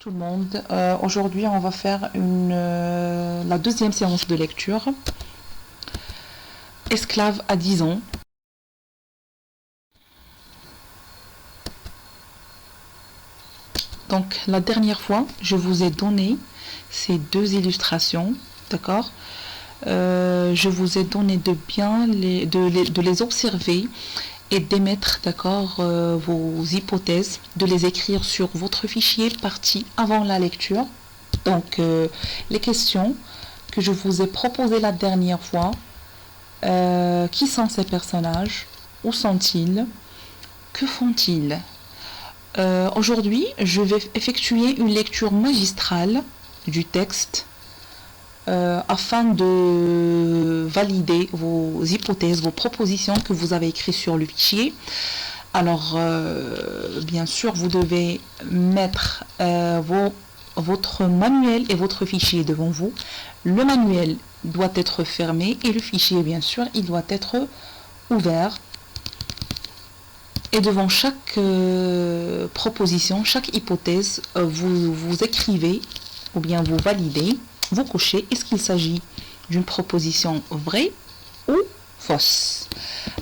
tout le monde. Aujourd'hui, on va faire la deuxième séance de lecture. Esclave à 10 ans. Donc, la dernière fois, je vous ai donné ces deux illustrations, d'accord? Je vous ai donné de bien de les observer et d'émettre, d'accord, vos hypothèses, de les écrire sur votre fichier parti avant la lecture. Donc, les questions que je vous ai proposées la dernière fois, qui sont ces personnages? Où sont-ils? Que font-ils? Aujourd'hui, je vais effectuer une lecture magistrale du texte afin de valider vos hypothèses, vos propositions que vous avez écrites sur le fichier. Alors, bien sûr, vous devez mettre votre manuel et votre fichier devant vous. Le manuel doit être fermé et le fichier, bien sûr, il doit être ouvert. Et devant chaque proposition, chaque hypothèse, vous écrivez ou bien vous validez, vous cochez, est-ce qu'il s'agit d'une proposition vraie ou fausse?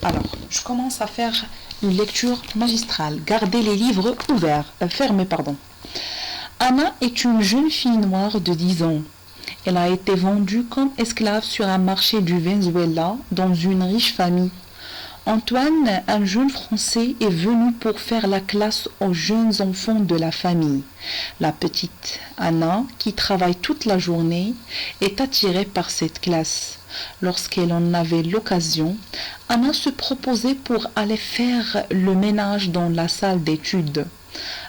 Alors, je commence à faire une lecture magistrale. Gardez les livres ouverts, fermés, pardon. Anna est une jeune fille noire de 10 ans. Elle a été vendue comme esclave sur un marché du Venezuela dans une riche famille. Antoine, un jeune Français, est venu pour faire la classe aux jeunes enfants de la famille. La petite Anna, qui travaille toute la journée, est attirée par cette classe. Lorsqu'elle en avait l'occasion, Anna se proposait pour aller faire le ménage dans la salle d'études.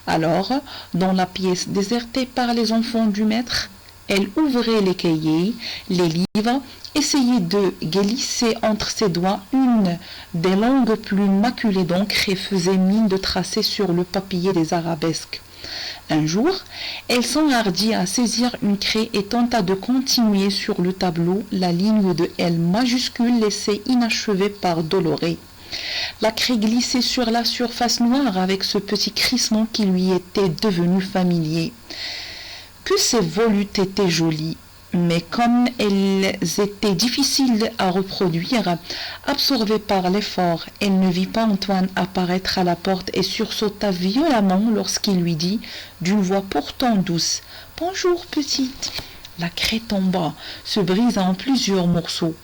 Alors, dans la pièce désertée par les enfants du maître, elle ouvrait les cahiers, les livres, essayait de glisser entre ses doigts une des longues plumes maculées d'encre et faisait mine de tracer sur le papier des arabesques. Un jour, elle s'enhardit à saisir une craie et tenta de continuer sur le tableau la ligne de L majuscule laissée inachevée par Doloré. La craie glissait sur la surface noire avec ce petit crissement qui lui était devenu familier. Que ces volutes étaient jolies, mais comme elles étaient difficiles à reproduire, absorbée par l'effort, elle ne vit pas Antoine apparaître à la porte et sursauta violemment lorsqu'il lui dit, d'une voix pourtant douce, « Bonjour, petite !» La craie tomba, se brisa en plusieurs morceaux.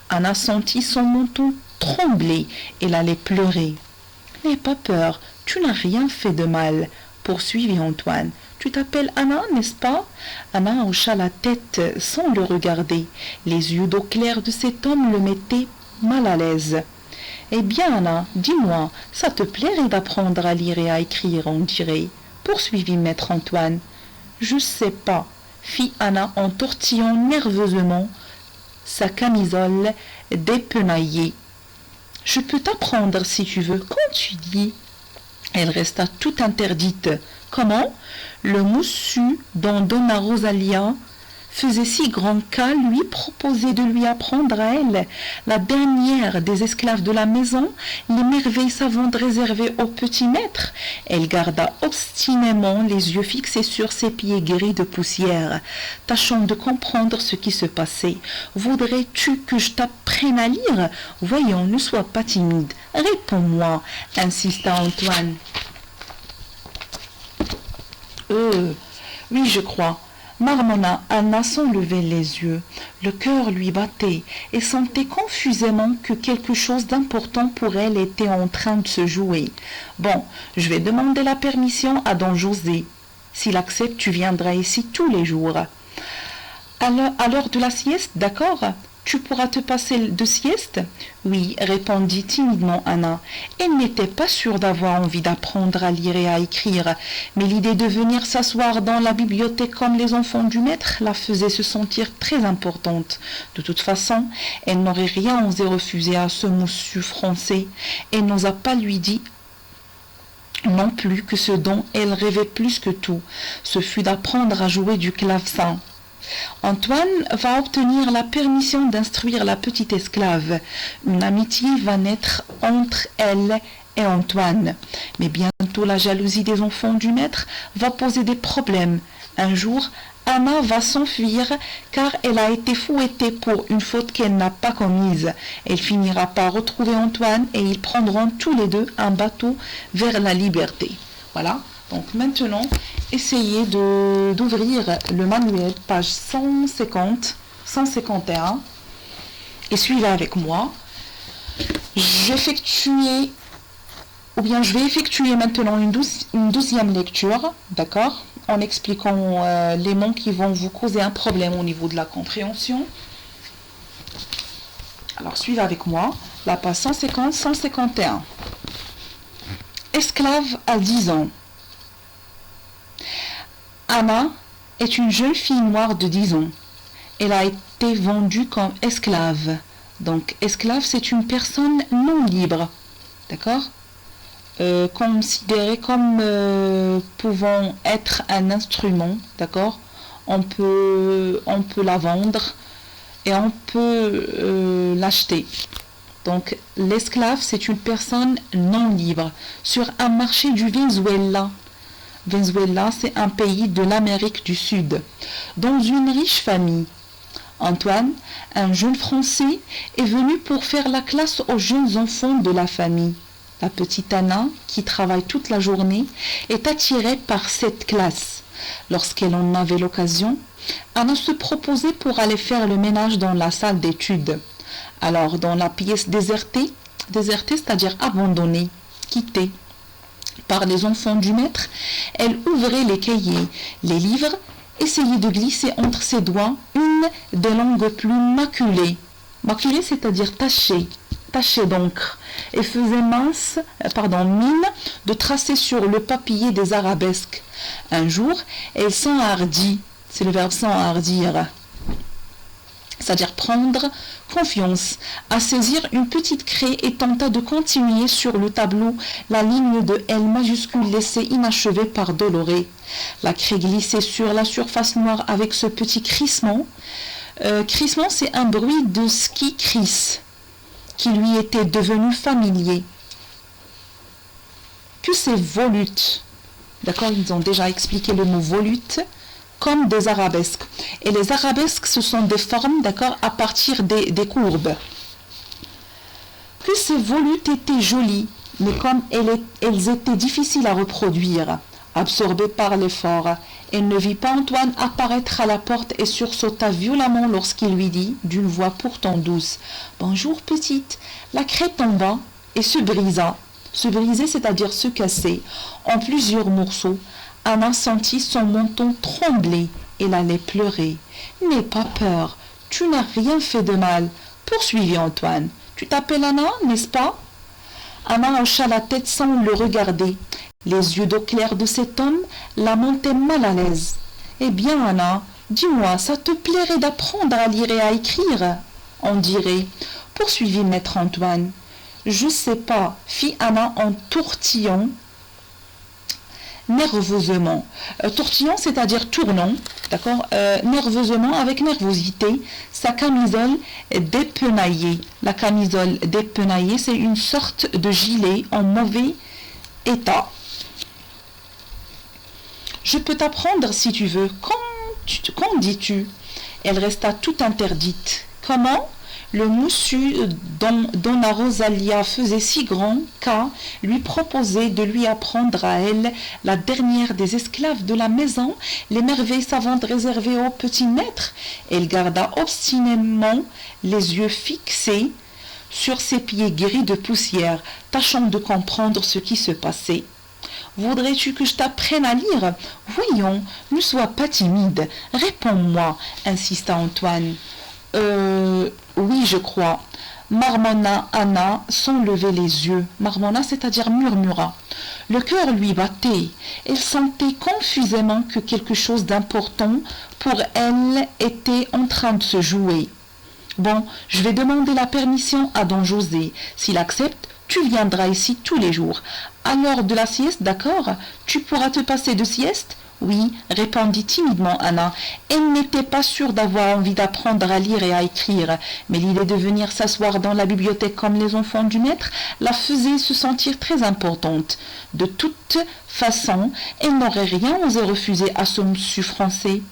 Anna sentit son menton trembler, elle allait pleurer. « N'aie pas peur, tu n'as rien fait de mal », poursuivit Antoine. Tu t'appelles Anna, n'est-ce pas? Anna hocha la tête sans le regarder. Les yeux d'eau claire de cet homme le mettaient mal à l'aise. Eh bien, Anna, dis-moi, ça te plairait d'apprendre à lire et à écrire, on dirait, poursuivit maître Antoine. Je sais pas, fit Anna en tortillant nerveusement sa camisole dépenaillée. Je peux t'apprendre si tu veux, quand tu dis. Elle resta tout interdite. Comment? Le moussu dont Donna Rosalia faisait si grand cas lui proposait de lui apprendre à elle, la dernière des esclaves de la maison, les merveilles savantes réservées au petit maître. Elle garda obstinément les yeux fixés sur ses pieds gris de poussière, tâchant de comprendre ce qui se passait. Voudrais-tu que je t'apprenne à lire? Voyons, ne sois pas timide. Réponds-moi, insista Antoine. Oui, je crois. Marmonna Anna sans lever les yeux. Le cœur lui battait et sentait confusément que quelque chose d'important pour elle était en train de se jouer. Bon, je vais demander la permission à don José. S'il accepte, tu viendras ici tous les jours. À l'heure de la sieste, d'accord? Tu pourras te passer de sieste? Oui, répondit timidement Anna. Elle n'était pas sûre d'avoir envie d'apprendre à lire et à écrire, mais l'idée de venir s'asseoir dans la bibliothèque comme les enfants du maître la faisait se sentir très importante. De toute façon, elle n'aurait rien osé refuser à ce moussu français. Elle n'osa pas lui dire non plus que ce dont elle rêvait plus que tout, ce fut d'apprendre à jouer du clavecin. Antoine va obtenir la permission d'instruire la petite esclave. Une amitié va naître entre elle et Antoine. Mais bientôt la jalousie des enfants du maître va poser des problèmes. Un jour, Anna va s'enfuir car elle a été fouettée pour une faute qu'elle n'a pas commise. Elle finira par retrouver Antoine et ils prendront tous les deux un bateau vers la liberté. Voilà, donc maintenant, essayez d'ouvrir le manuel, page 150, 151 et suivez avec moi. Je vais effectuer maintenant une douzième lecture, d'accord, en expliquant les mots qui vont vous causer un problème au niveau de la compréhension. Alors, suivez avec moi, la page 150, 151. Esclave à 10 ans. Anna est une jeune fille noire de 10 ans. Elle a été vendue comme esclave. Donc, esclave, c'est une personne non libre, d'accord, considérée comme pouvant être un instrument, d'accord. On peut la vendre et on peut l'acheter. Donc, l'esclave, c'est une personne non libre sur un marché du Venezuela. Venezuela, c'est un pays de l'Amérique du Sud, dans une riche famille. Antoine, un jeune Français, est venu pour faire la classe aux jeunes enfants de la famille. La petite Anna, qui travaille toute la journée, est attirée par cette classe. Lorsqu'elle en avait l'occasion, Anna se proposait pour aller faire le ménage dans la salle d'études. Alors, dans la pièce désertée, c'est-à-dire abandonnée, quittée par les enfants du maître, elle ouvrait les cahiers, les livres, essayait de glisser entre ses doigts une des longues plumes maculées. Maculée, c'est-à-dire tachée d'encre, et faisait mine de tracer sur le papier des arabesques. Un jour, elle s'enhardit, c'est le verbe s'enhardir, c'est-à-dire prendre confiance, à saisir une petite craie et tenta de continuer sur le tableau la ligne de L majuscule laissée inachevée par Doloré. La craie glissait sur la surface noire avec ce petit crissement. Crissement, c'est un bruit de ski crisse qui lui était devenu familier. Que ces volutes, d'accord, ils ont déjà expliqué le mot volute, comme des arabesques. Et les arabesques, ce sont des formes, d'accord, à partir des courbes. Que ces volutes étaient jolies, mais comme elles étaient difficiles à reproduire, absorbées par l'effort, elle ne vit pas Antoine apparaître à la porte et sursauta violemment lorsqu'il lui dit, d'une voix pourtant douce, « Bonjour petite ». La craie tomba et se brisa. Se briser, c'est-à-dire se casser, en plusieurs morceaux. Anna sentit son menton trembler. Elle allait pleurer. « N'aie pas peur, tu n'as rien fait de mal. » Poursuivit Antoine. « Tu t'appelles Anna, n'est-ce pas ?» Anna hocha la tête sans le regarder. Les yeux d'eau claire de cet homme la montaient mal à l'aise. « Eh bien, Anna, dis-moi, ça te plairait d'apprendre à lire et à écrire ?» On dirait, poursuivit maître Antoine. « Je sais pas, fit Anna en tourtillant nerveusement. Tourtillant, c'est-à-dire tournant, d'accord, nerveusement, avec nervosité, sa camisole dépenaillée. La camisole dépenaillée, c'est une sorte de gilet en mauvais état. Je peux t'apprendre si tu veux. Qu'en dis-tu? Elle resta tout interdite. Comment? Le moussu dont Donna Rosalia faisait si grand qu'à lui proposait de lui apprendre à elle, la dernière des esclaves de la maison, les merveilles savantes réservées au petit maître. Elle garda obstinément les yeux fixés sur ses pieds gris de poussière, tâchant de comprendre ce qui se passait. « Voudrais-tu que je t'apprenne à lire? Voyons, ne sois pas timide, réponds-moi, insista Antoine. Oui, je crois. Marmonna Anna sans lever les yeux. Marmonna, c'est-à-dire murmura. Le cœur lui battait. Elle sentait confusément que quelque chose d'important pour elle était en train de se jouer. Bon, je vais demander la permission à don José. S'il accepte, tu viendras ici tous les jours. À l'heure de la sieste, d'accord? Tu pourras te passer de sieste? Oui, répondit timidement Anna. Elle n'était pas sûre d'avoir envie d'apprendre à lire et à écrire, mais l'idée de venir s'asseoir dans la bibliothèque comme les enfants du maître la faisait se sentir très importante. De toute façon, elle n'aurait rien osé refuser à ce monsieur français.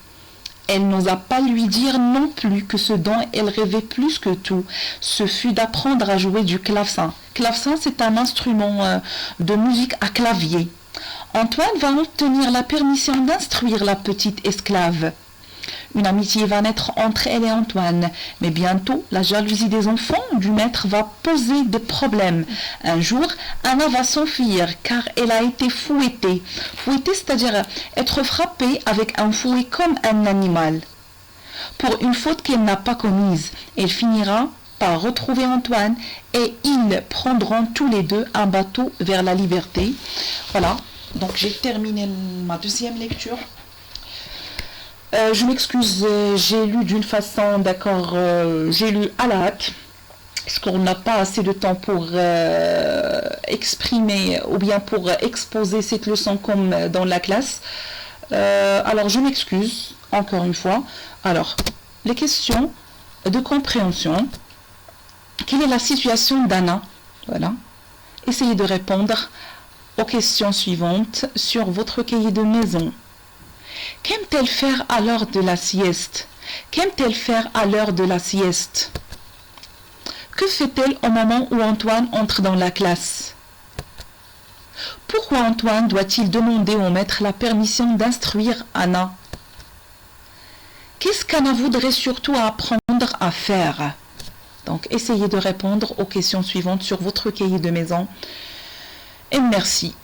Elle n'osa pas lui dire non plus que ce dont elle rêvait plus que tout, ce fut d'apprendre à jouer du clavecin. Clavecin, c'est un instrument de musique à clavier. Antoine va obtenir la permission d'instruire la petite esclave. Une amitié va naître entre elle et Antoine, mais bientôt la jalousie des enfants du maître va poser des problèmes. Un jour, Anna va s'enfuir car elle a été fouettée. Fouettée, c'est-à-dire être frappée avec un fouet comme un animal. Pour une faute qu'elle n'a pas commise, elle finira par retrouver Antoine et ils prendront tous les deux un bateau vers la liberté. Voilà, donc j'ai terminé ma deuxième lecture. Je m'excuse, j'ai lu d'une façon, d'accord, j'ai lu à la hâte, parce qu'on n'a pas assez de temps pour exprimer ou bien pour exposer cette leçon comme dans la classe. Alors je m'excuse, encore une fois. Alors, les questions de compréhension. Quelle est la situation d'Anna? Voilà. Essayez de répondre aux questions suivantes sur votre cahier de maison. Qu'aime-t-elle faire à l'heure de la sieste? Qu'aime-t-elle faire à l'heure de la sieste? Que fait-elle au moment où Antoine entre dans la classe? Pourquoi Antoine doit-il demander au maître la permission d'instruire Anna? Qu'est-ce qu'Anna voudrait surtout apprendre à faire? Donc, essayez de répondre aux questions suivantes sur votre cahier de maison. Et merci.